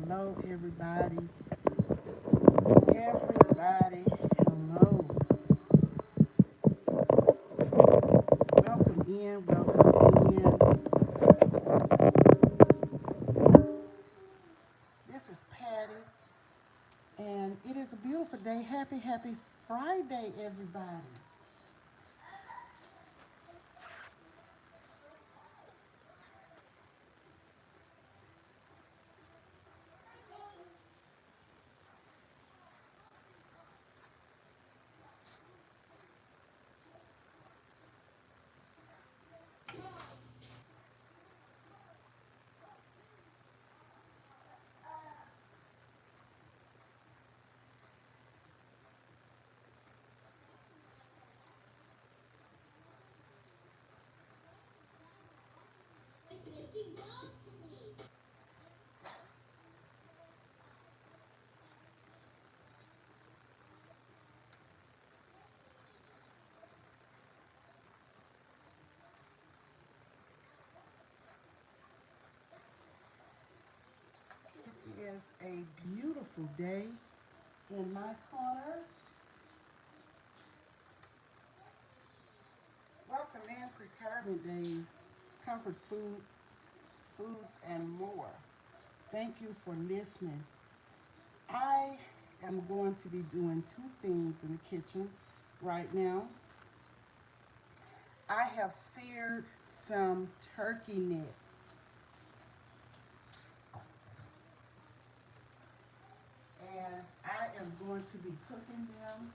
hello, everybody. Everybody, hello. Welcome in, welcome in. This is Patty, and it is a beautiful day. Happy Friday, everybody. It is a beautiful day in my corner. Welcome in, retirement days, comfort food, foods, and more. Thank you for listening. I am going to be doing two things in the kitchen right now. I have seared some turkey necks, and I am going to be cooking them.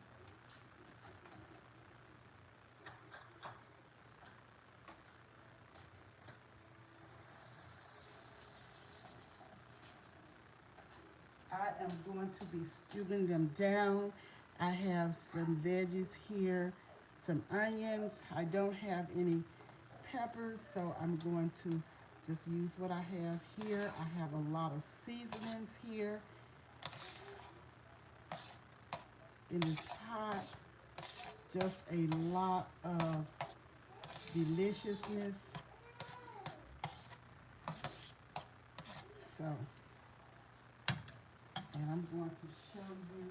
I am going to be stewing them down. I have some veggies here, some onions. I don't have any peppers, so I'm going to just use what I have here. I have a lot of seasonings here. It is hot, just a lot of deliciousness. So, and I'm going to show you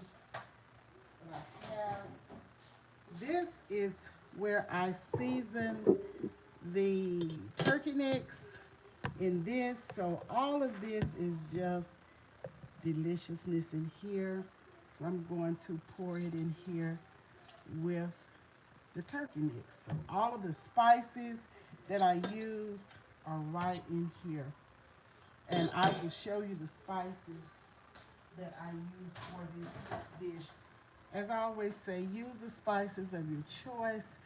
what I have. This is where I seasoned the turkey necks in this. So all of this is just deliciousness in here. So I'm going to pour it in here with the turkey necks. So all of the spices that I used are right in here. And I will show you the spices that I use for this dish. As I always say, use the spices of your choice.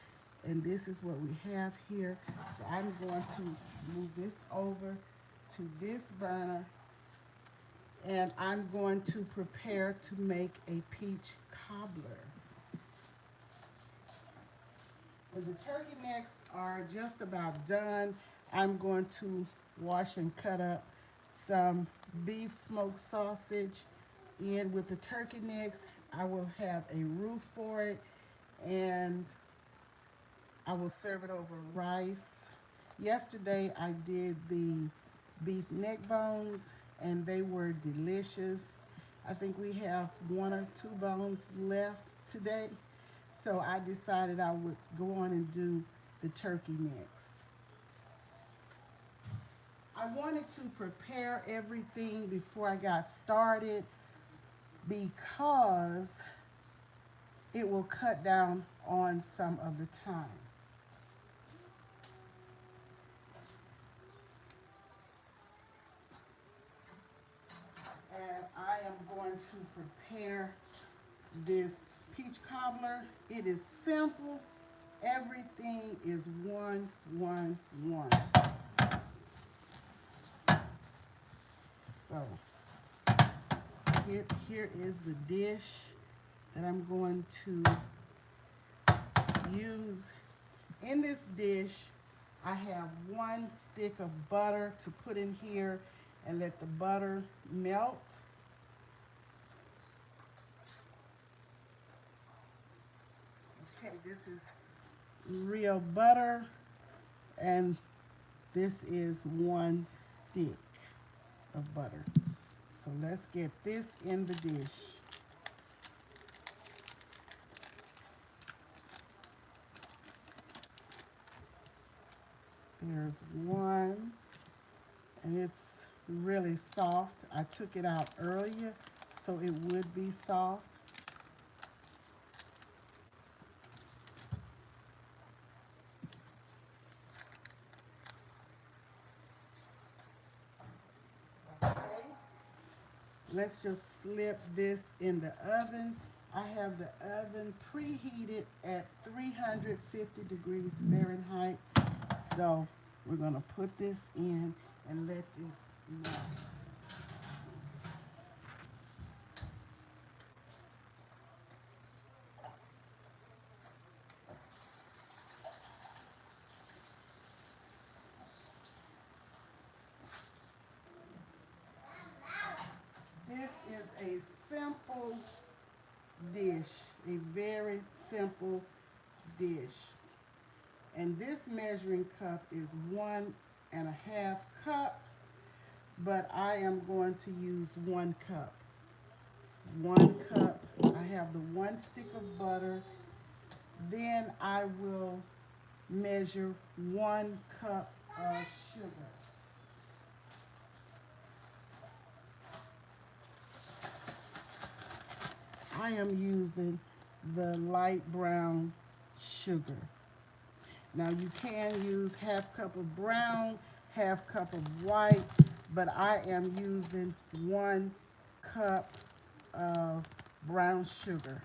And this is what we have here. So I'm going to move this over to this burner. And I'm going to prepare to make a peach cobbler. When the turkey necks are just about done, I'm going to wash and cut up some beef smoked sausage in with the turkey necks. I will have a roux for it, and I will serve it over rice. Yesterday I did the beef neck bones, and they were delicious. I think we have one or two bones left today. So I decided I would go on and do the turkey necks. I wanted to prepare everything before I got started because it will cut down on some of the time. And I am going to prepare this peach cobbler. It is simple. Everything is 1-1-1. So here is the dish that I'm going to use. In this dish, I have 1 stick of butter to put in here and let the butter melt. Okay, this is real butter, and this is 1 stick of butter. So let's get this in the dish. There's one, and it's really soft. I took it out earlier so it would be soft. Okay. Let's just slip this in the oven. I have the oven preheated at 350 degrees Fahrenheit. So we're gonna put this in and let this melt. This is a simple dish, a very simple dish. And this measuring cup is 1.5 cups, but I am going to use 1 cup. 1 cup. I have the 1 stick of butter. Then I will measure 1 cup of sugar. I am using the light brown sugar. Now you can use 1/2 cup of brown, 1/2 cup of white, but I am using 1 cup of brown sugar.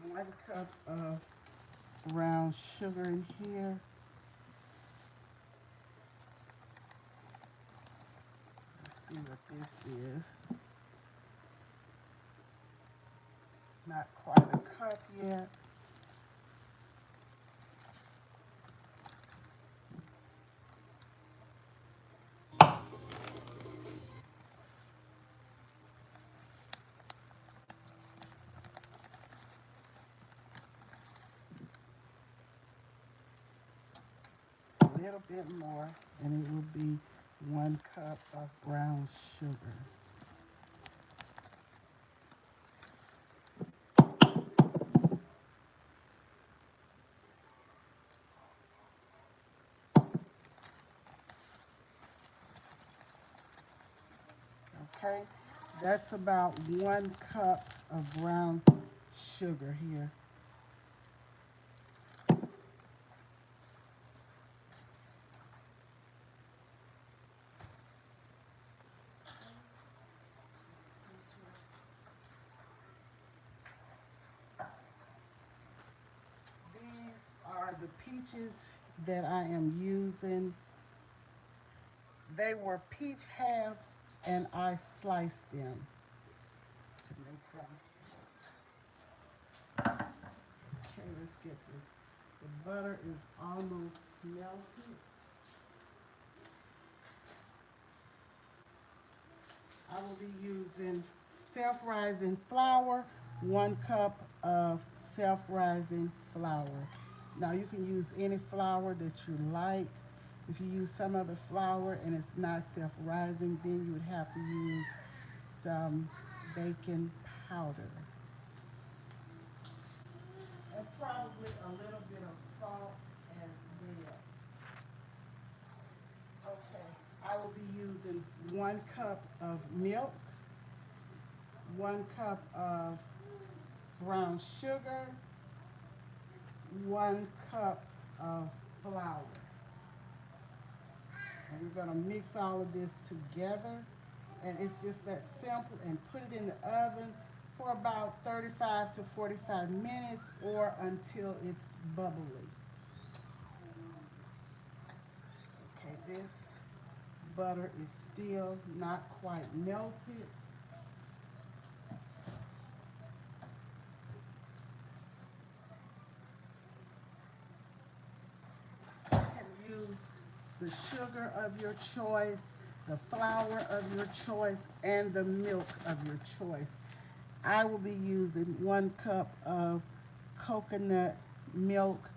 One cup of brown sugar in here. Let's see what this is. Not quite a cup yet. A little bit more, and it will be 1 cup of brown sugar. Okay, that's about 1 cup of brown sugar here. These are the peaches that I am using. They were peach halves, and I sliced them to make them. Okay, let's get this. The butter is almost melted. I will be using self-rising flour, 1 cup of self-rising flour. Now you can use any flour that you like. If you use some other flour and it's not self-rising, then you would have to use some baking powder. And probably a little bit of salt as well. Okay, I will be using 1 cup of milk, 1 cup of brown sugar, 1 cup of flour. And we're gonna mix all of this together. And it's just that simple, and put it in the oven for about 35 to 45 minutes or until it's bubbly. Okay, this butter is still not quite melted. You can use the sugar of your choice, the flour of your choice, and the milk of your choice. I will be using 1 cup of coconut milk,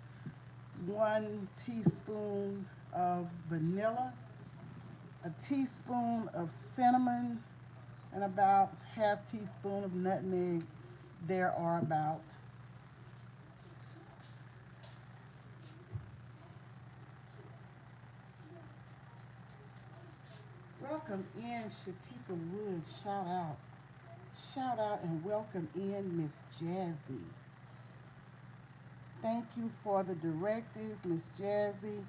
1 teaspoon of vanilla, a teaspoon of cinnamon, and about half teaspoon of nutmegs there or about. Welcome in Shatika Wood. Shout out. Shout out and welcome in Miss Jazzy. Thank you for the directives, Miss Jazzy.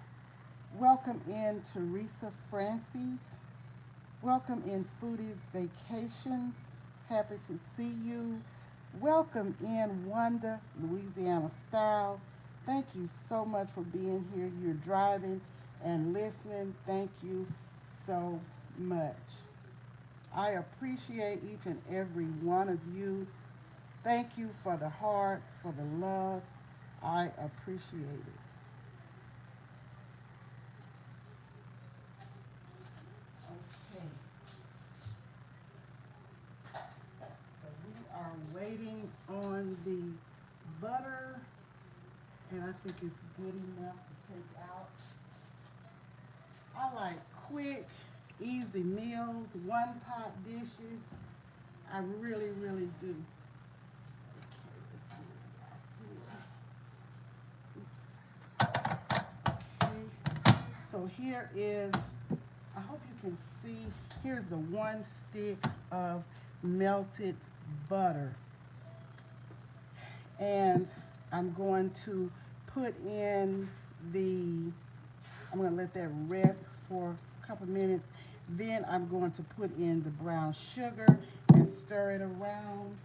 Welcome in Teresa Francis. Welcome in Foodies Vacations. Happy to see you. Welcome in Wanda, Louisiana Style. Thank you so much for being here. You're driving and listening. Thank you so much. I appreciate each and every one of you. Thank you for the hearts, for the love. I appreciate it. Okay. So we are waiting on the butter, and I think it's good enough to take out. I like quick, easy meals, one pot dishes. I really, really do. Okay, let's see right here. Oops. Okay. So here is, I hope you can see, here's the 1 stick of melted butter. And I'm going to put in I'm going to let that rest for a couple minutes. Then I'm going to put in the brown sugar and stir it around.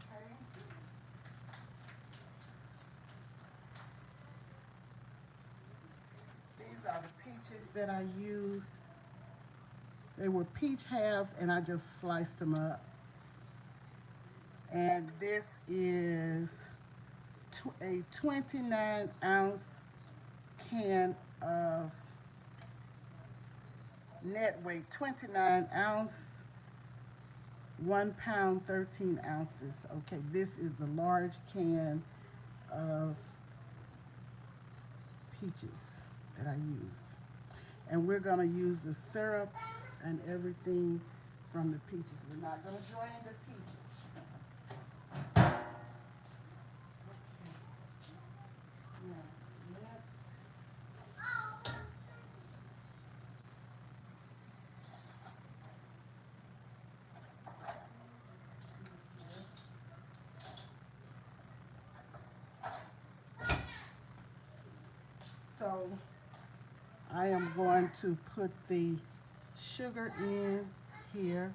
Okay. These are the peaches that I used. They were peach halves and I just sliced them up. And this is a 29-ounce can of net weight, 29 ounce, 1 pound, 13 ounces. Okay, this is the large can of peaches that I used. And we're gonna use the syrup and everything from the peaches. We're not gonna drain the peaches. So I am going to put the sugar in here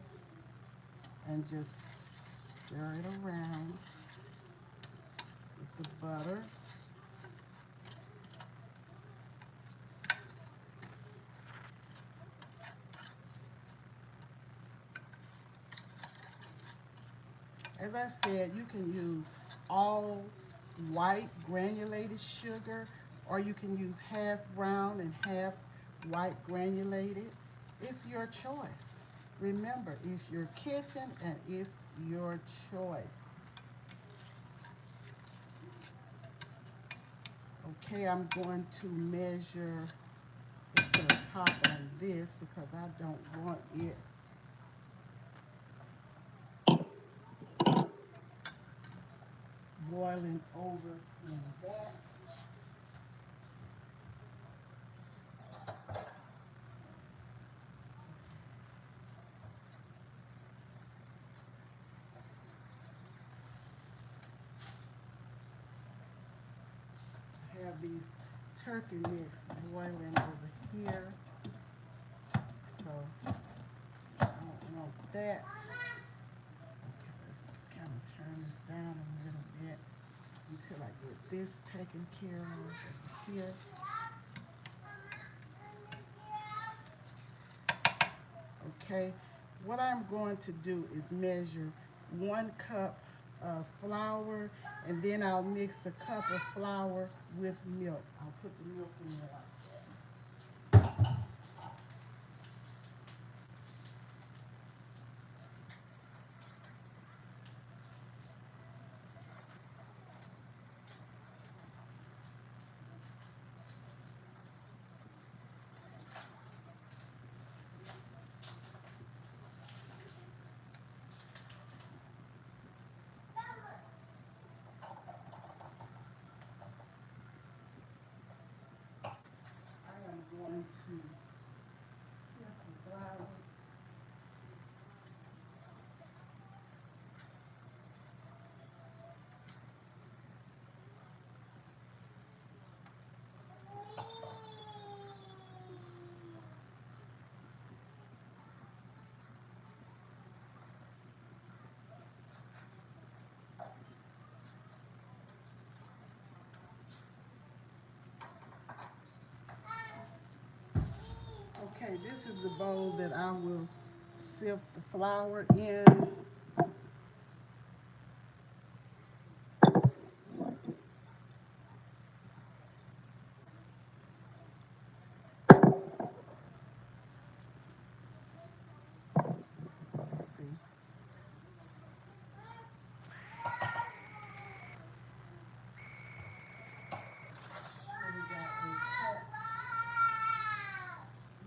and just stir it around with the butter. As I said, you can use all white granulated sugar, or you can use half brown and half white granulated. It's your choice. Remember, it's your kitchen and it's your choice. Okay, I'm going to measure it to the top on this because I don't want it boiling over in that. I have these turkey necks boiling over here, so I don't want that. Okay, let's kind of turn this down a little bit until I get this taken care of over here. Okay, what I'm going to do is measure 1 cup of flour, and then I'll mix the cup of flour with milk. I'll put the milk in there like that. to sift the flour. Okay, this is the bowl that I will sift the flour in. Let's see. Then we got a cup.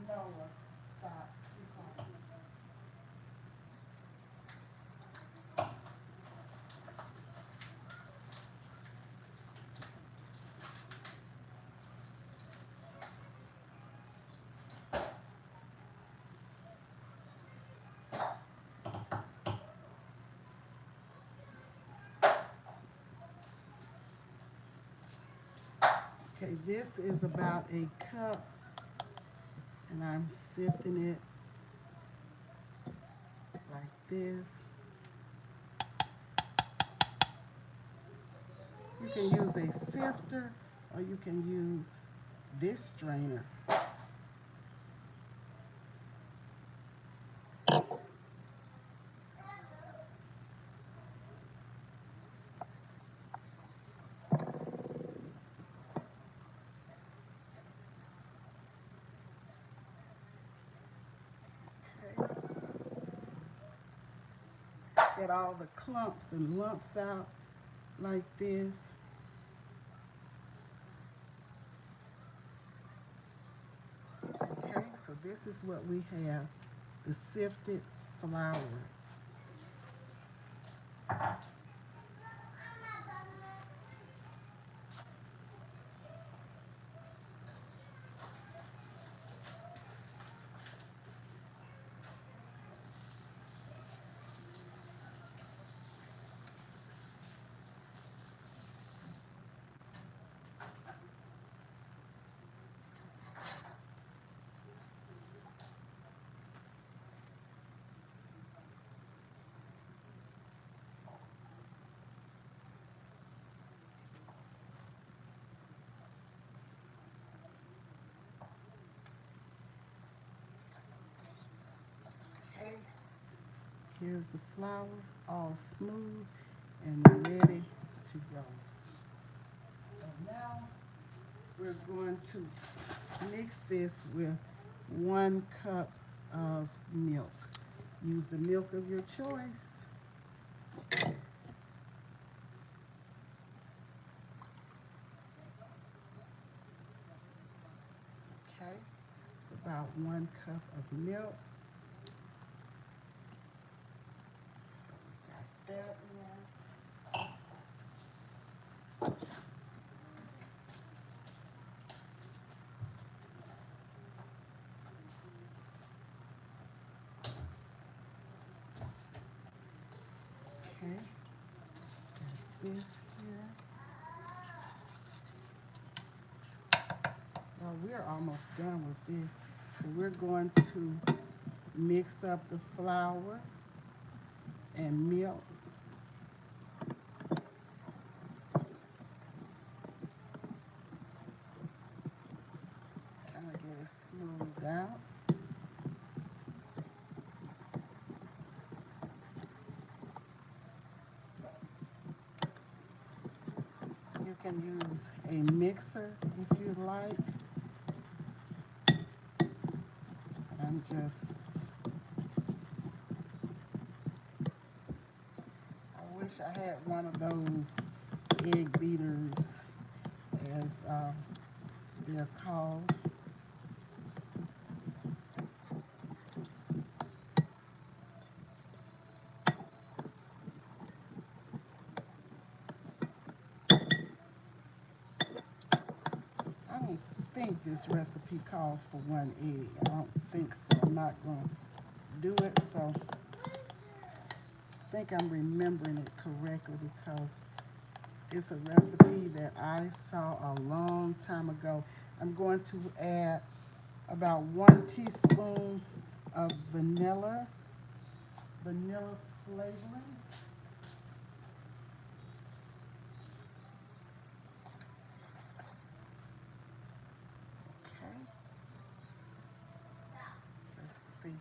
Noah, stop. Keep on. Okay, this is about a cup, and I'm sifting it like this. You can use a sifter or you can use this strainer. Okay. Get all the clumps and lumps out like this. Okay, so this is what we have, the sifted flour. Okay, here's the flour, all smooth and ready to go. So now we're going to mix this with 1 cup of milk. Use the milk of your choice. Okay, it's about 1 cup of milk. So we got that in. Okay, got this here. Well, we're almost done with this. So we're going to mix up the flour and milk. Kind of get it smoothed out. You can use a mixer if you like. I'm just, I wish I had one of those egg beaters, as they're called. I don't think this recipe calls for 1 egg. I don't think so. I'm not going to do it. So I think I'm remembering it correctly because it's a recipe that I saw a long time ago. I'm going to add about 1 teaspoon of vanilla flavoring. Okay, let's see.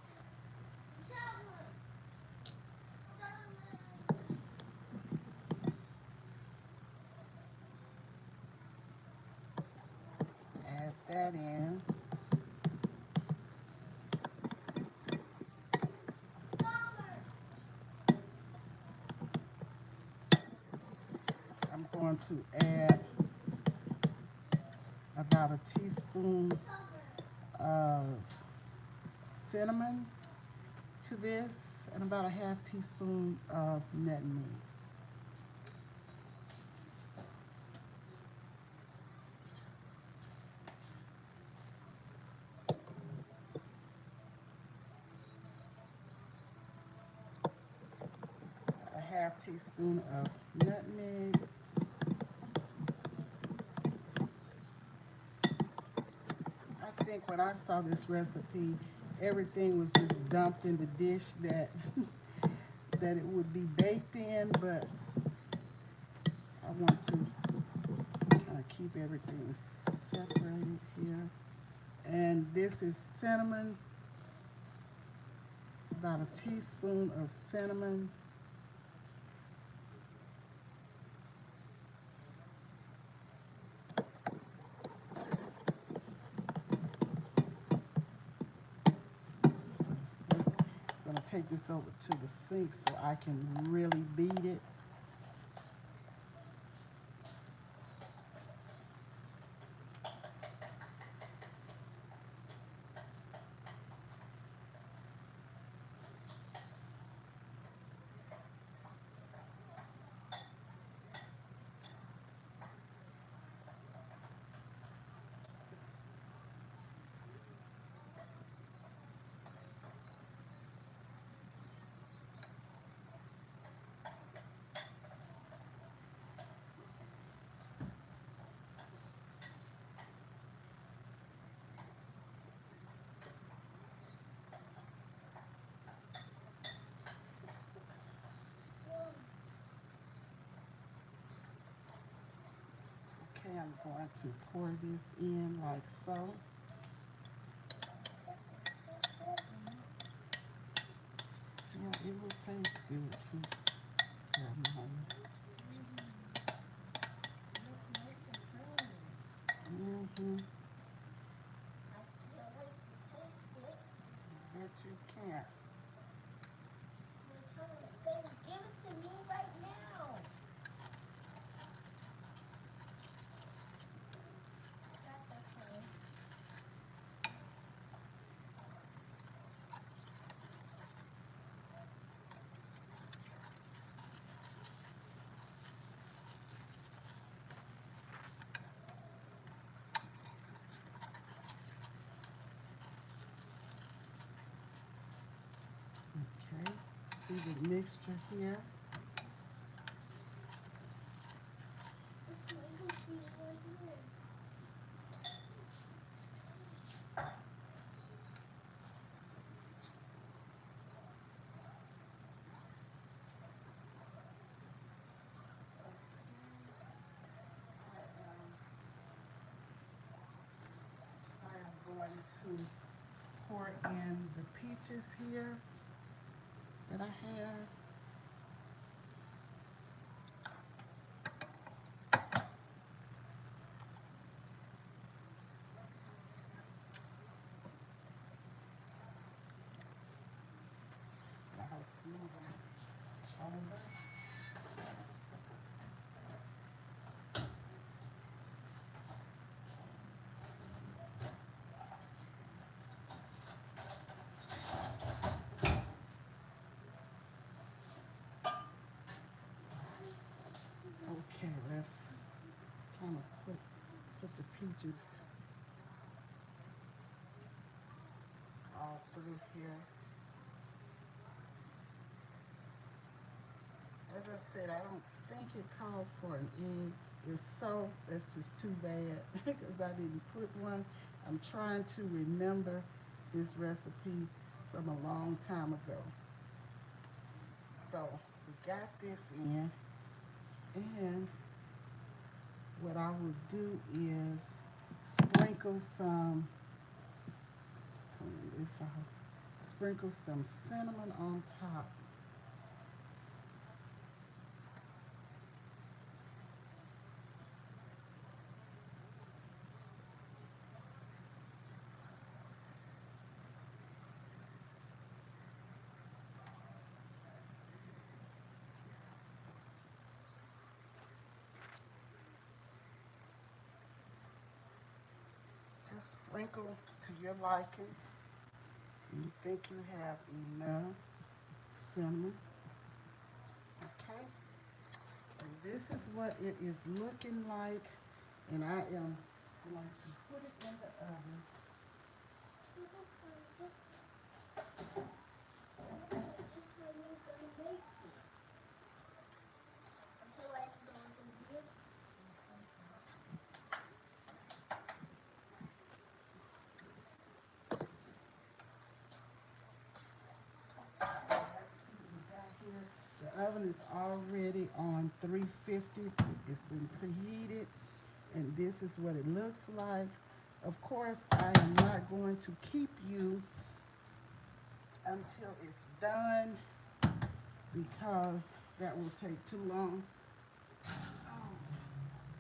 Add that in. I'm going to add about a teaspoon of cinnamon to this and about a half teaspoon of nutmeg. A half teaspoon of nutmeg. I think when I saw this recipe, everything was just dumped in the dish that that it would be baked in, but I want to kind of keep everything separated here. And this is cinnamon, about a teaspoon of cinnamon. So I'm going to take this over to the sink so I can really beat it. Okay, I'm going to pour this in like so. Yeah, it will taste good too. Mm-hmm. Bet you can't. Give it to me right now. That's okay. Okay, see the mixture here? I am going to pour in the peaches here that I have. I'll smooth them over. Okay, let's kind of put the peaches through here. As I said, I don't think it called for an egg. If so, that's just too bad because I didn't put one. I'm trying to remember this recipe from a long time ago. So we got this in, and what I will do is sprinkle some, clean this off, sprinkle some cinnamon on top. Just sprinkle to your liking. You think you have enough cinnamon. Okay. And this is what it is looking like. And I am going to put it in the oven. Just how you're gonna make it. Until I can go into here. Let's see what we got here. The oven is already on 350. It's been preheated. And this is what it looks like. Of course, I am not going to keep you until it's done because that will take too long.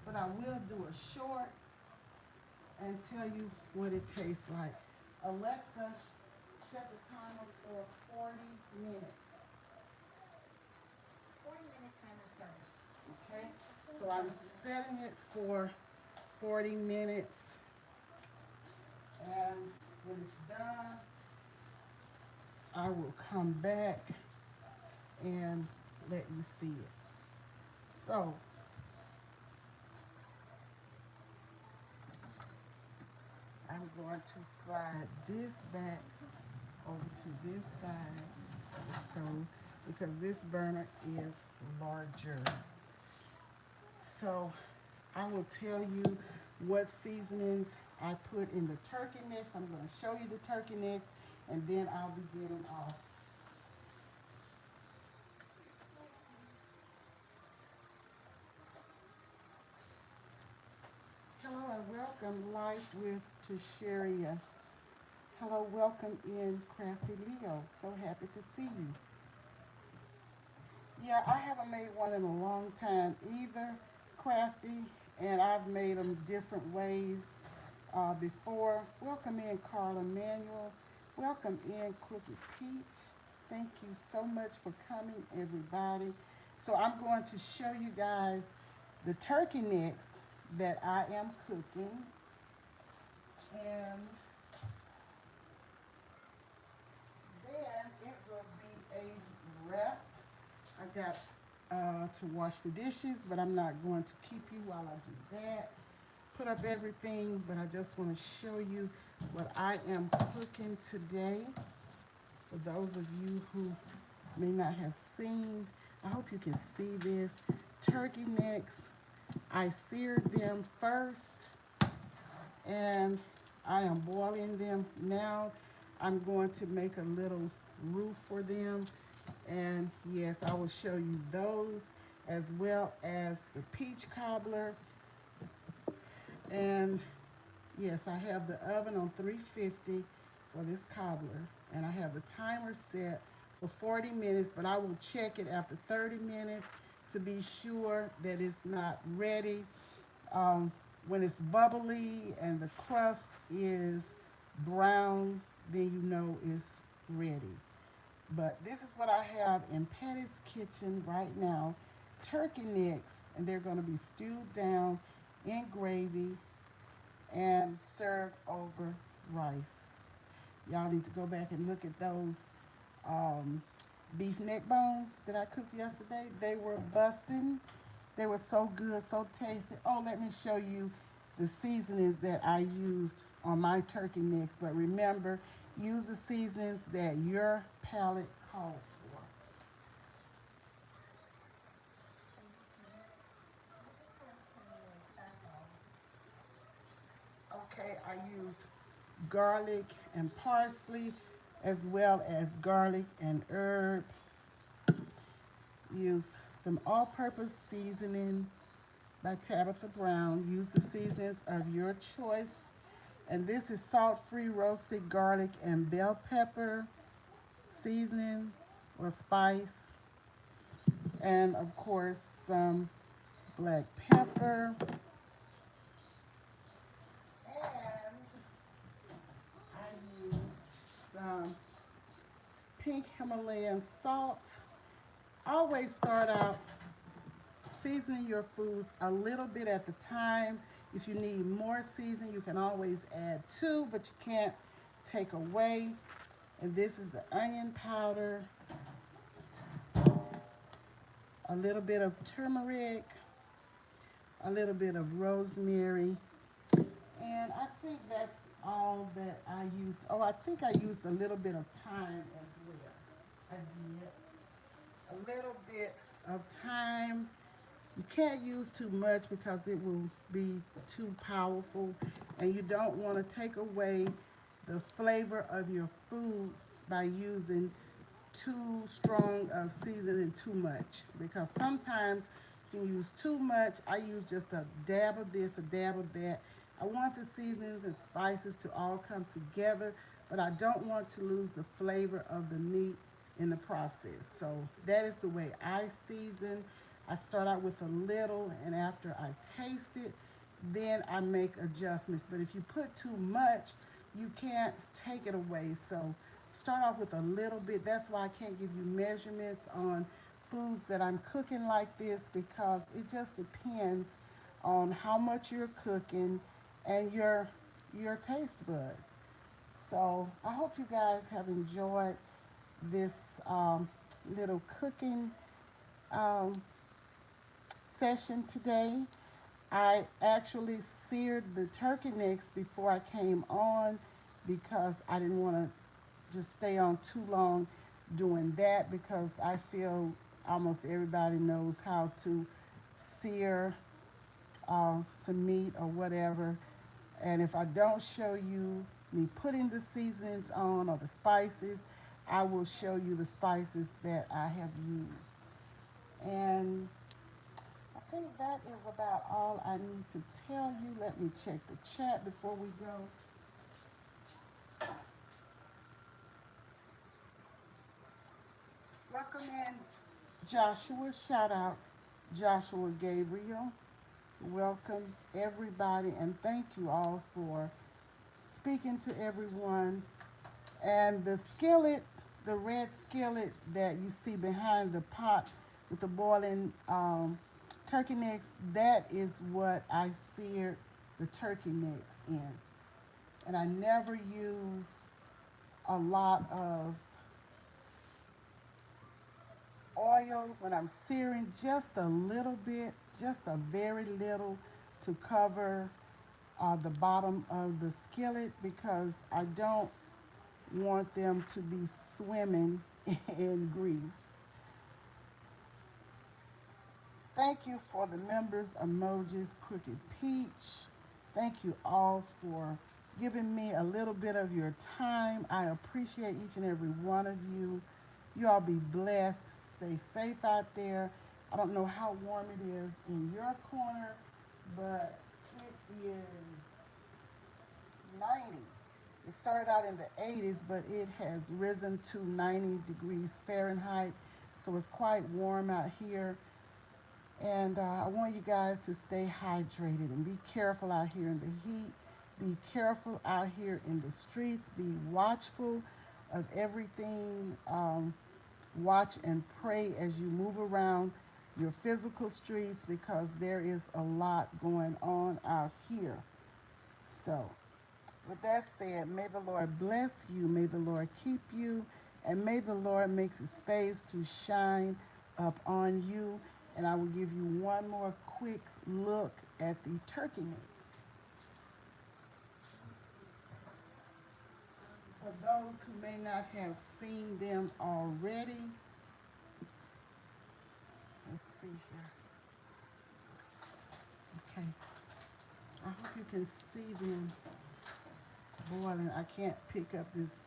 But I will do a short and tell you what it tastes like. Alexa, set the timer for 40 minutes. 40-minute timer started. Okay? So I'm setting it for 40 minutes. And when it's done, I will come back and let you see it. So, I'm going to slide this back over to this side of the stove because this burner is larger. So, I will tell you what seasonings I put in the turkey necks. I'm going to show you the turkey necks and then I'll be getting off. Hello and welcome, Life with Tasharia. Hello, welcome in, Crafty Leo. So happy to see you. Yeah, I haven't made one in a long time either, Crafty, and I've made them different ways before. Welcome in, Carla Manuel. Welcome in, Crooked Peach. Thank you so much for coming, everybody. So I'm going to show you guys the turkey necks that I am cooking. And then it will be a wrap. I got to wash the dishes, but I'm not going to keep you while I do that. Put up everything, but I just want to show you what I am cooking today. For those of you who may not have seen, I hope you can see this. Turkey necks, I seared them first, and I am boiling them now. I'm going to make a little roof for them. And yes, I will show you those as well as the peach cobbler. And yes, I have the oven on 350 for this cobbler. And I have the timer set for 40 minutes, but I will check it after 30 minutes to be sure that it's not ready. When it's bubbly and the crust is brown, then you know it's ready. But this is what I have in Patty's Kitchen right now. Turkey necks, and they're going to be stewed down in gravy and served over rice. Y'all need to go back and look at those beef neck bones that I cooked yesterday. They were bussin'. They were so good, so tasty. Oh, let me show you the seasonings that I used on my turkey necks. But remember, Use the seasonings that your palate calls for. Okay, I used garlic and parsley as well as garlic and herb. Used some all-purpose seasoning by Tabitha Brown. Use the seasonings of your choice. And this is salt-free roasted garlic and bell pepper seasoning or spice. And of course, some black pepper. And I used some pink Himalayan salt. Always start out seasoning your foods a little bit at the time. If you need more seasoning, you can always add to, but you can't take away. And this is the onion powder, a little bit of turmeric, a little bit of rosemary, and I think that's all that I used. Oh, I think I used a little bit of thyme as well. I did. A little bit of thyme. You can't use too much because it will be too powerful, and you don't want to take away the flavor of your food by using too strong of seasoning too much, because sometimes you can use too much. I use just a dab of this, a dab of that. I want the seasonings and spices to all come together, but I don't want to lose the flavor of the meat in the process. So that is the way I season. I start out with a little, and after I taste it, then I make adjustments. But if you put too much, you can't take it away. So start off with a little bit. That's why I can't give you measurements on foods that I'm cooking like this, because it just depends on how much you're cooking and your taste buds. So I hope you guys have enjoyed this little cooking um, session today. I actually seared the turkey necks before I came on because I didn't want to just stay on too long doing that, because I feel almost everybody knows how to sear some meat or whatever. And if I don't show you me putting the seasonings on or the spices, I will show you the spices that I have used. And I think that is about all I need to tell you. Let me check the chat before we go. Welcome in Joshua. Shout out Joshua Gabriel. Welcome everybody, and thank you all for speaking to everyone. And the skillet, the red skillet that you see behind the pot with the boiling turkey necks, that is what I seared the turkey necks in. And I never use a lot of oil when I'm searing, just a little bit, just a very little, to cover the bottom of the skillet, because I don't want them to be swimming in grease. Thank you for the members emojis, Crooked Peach. Thank you all for giving me a little bit of your time. I appreciate each and every one of you. You all be blessed. Stay safe out there. I don't know how warm it is in your corner, but it is 90. It started out in the 80s, but it has risen to 90 degrees Fahrenheit. So it's quite warm out here. And I want you guys to stay hydrated and be careful out here in the heat. Be careful out here in the streets. Be watchful of everything. Watch and pray as you move around your physical streets, because there is a lot going on out here. So, with that said, may the Lord bless you, may the Lord keep you, and may the Lord make his face to shine up on you. And I will give you one more quick look at the turkey necks. For those who may not have seen them already, let's see here. Okay. I hope you can see them boiling. I can't pick up this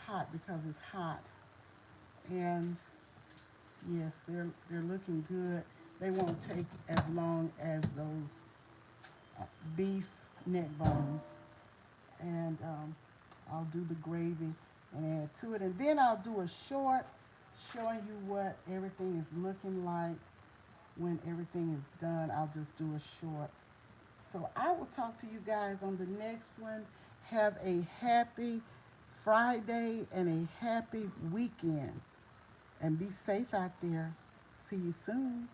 pot because it's hot. And yes, they're looking good. They won't take as long as those beef neck bones. And I'll do the gravy and add to it. And then I'll do a short showing you what everything is looking like when everything is done. I'll just do a short. So I will talk to you guys on the next one. Have a happy Friday and a happy weekend. And be safe out there. See you soon.